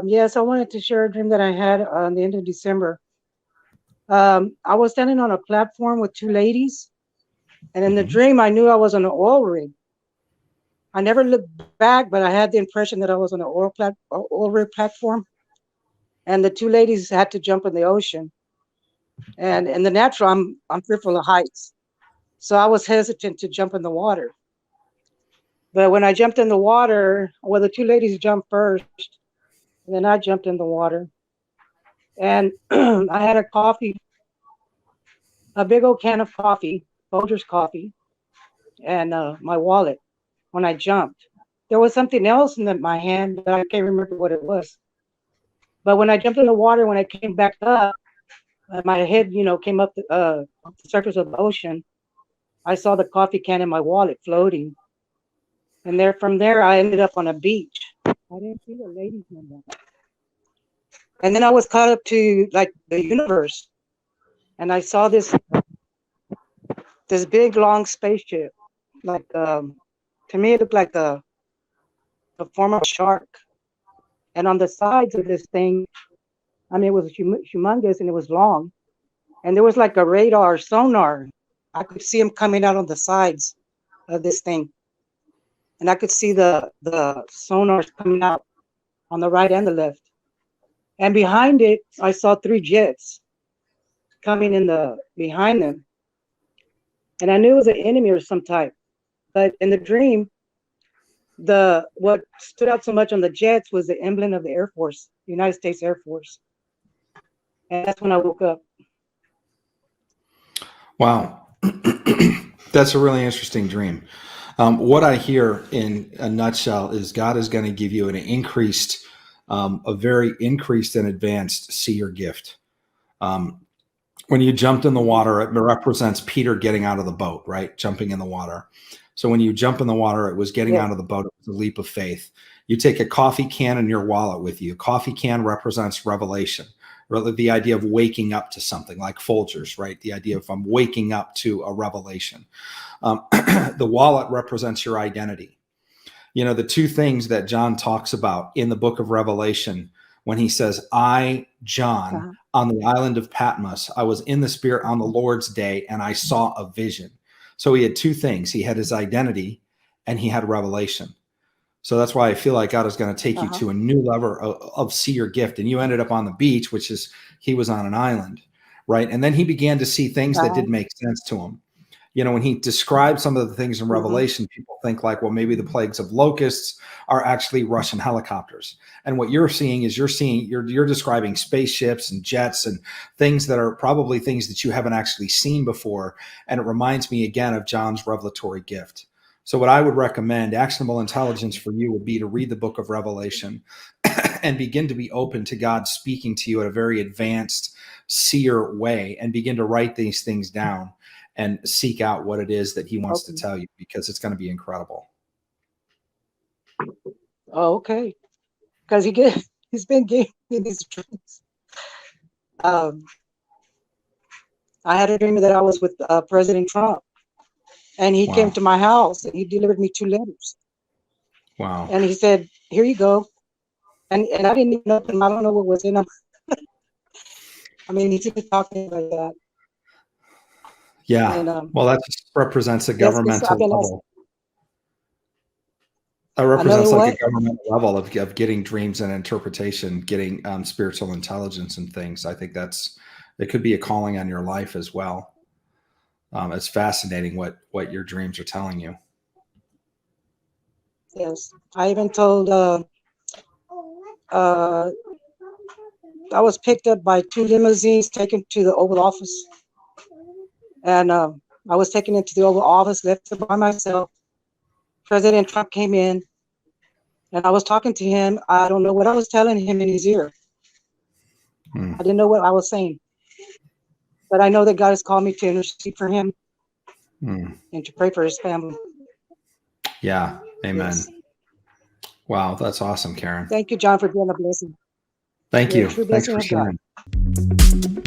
Yes, I wanted to share a dream that I had on the end of December. I was standing on a platform with two ladies, and in the Hmm. dream, I knew I was on an oil rig. I never looked back, but I had the impression that I was on an oil rig platform, and the two ladies had to jump in the ocean. And in the natural, I'm fearful of heights, so I was hesitant to jump in the water. But when I jumped in the water, well, the two ladies jumped first, and then I jumped in the water, and I had a coffee, a big old can of coffee, Folgers coffee, and my wallet when I jumped. There was something else in my hand, but I can't remember what it was. But when I jumped in the water, when I came back up, my head, came up off the surface of the ocean. I saw the coffee can in my wallet floating, and from there, I ended up on a beach. I didn't see the ladies no more. And then I was caught up to like the universe, and I saw this big long spaceship. Like to me, it looked like the form of a shark. And on the sides of this thing, I mean, it was humongous and it was long. And there was like a radar sonar. I could see them coming out on the sides of this thing, and I could see the sonars coming out on the right and the left. And behind it, I saw three jets coming in the behind them, and I knew it was an enemy of some type. But in the dream, the what stood out so much on the jets was the emblem of the Air Force, the United States Air Force. And that's when I woke up. Wow. That's a really interesting dream. What I hear in a nutshell is God is going to give you a very increased and advanced seer gift. Um, when you jumped in the water, it represents Peter getting out of the boat, right? Jumping in the water. So when you jump in the water, it was getting Yes. out of the boat. It was a leap of faith. You take a coffee can in your wallet with you. A coffee can represents revelation, really the idea of waking up to something like Folgers, right? The idea of I'm waking up to a revelation. The wallet represents your identity. You know, the two things that John talks about in the book of Revelation when he says, I, John, Uh-huh. on the island of Patmos, I was in the Spirit on the Lord's day and I saw a vision. So he had two things. He had his identity and he had revelation. So that's why I feel like God is going to take you Uh-huh. to a new level of seer gift. And you ended up on the beach, which is he was on an island, right? And then he began to see things that Uh-huh. did make sense to him. You know, when he describes some of the things in Mm-hmm. Revelation, people think like, well, maybe the plagues of locusts are actually Russian helicopters. And what you're seeing is you're describing spaceships and jets and things that are probably things that you haven't actually seen before. And it reminds me again of John's revelatory gift. So what I would recommend, actionable intelligence for you would be to read the book of Revelation and begin to be open to God speaking to you in a very advanced seer way and begin to write these things down and seek out what it is that he wants to Okay. tell you, because it's going to be incredible. Oh, okay. Because he's been giving me these dreams. Um, I had a dream that I was with President Trump, and he came Wow. to my house and he delivered me two letters, Wow. and he said, "Here you go." And I didn't even open them. I don't know what was in them. I mean, he just talked to me like that, Yeah. and Well, that just represents a yes, I've governmental been asked level. That another represents like a what? governmental level of getting dreams and interpretation, getting spiritual intelligence and things. I think it could be a calling on your life as well. It's fascinating what your dreams are telling you. Yes, I even told. Uh, I was picked up by two limousines, taken to the Oval Office, and I was taken into the Oval Office, left by myself. President Trump came in, and I was talking to him. I don't know what I was telling him in his ear. Hmm. I didn't know what I was saying, but I know that God has called me to intercede for him Hmm. and to pray for his family. Yeah. Yes. Amen. Wow. That's awesome, Karen. Thank you, John, for being a blessing. Thank You're a you. true Thanks blessing for of God. sharing.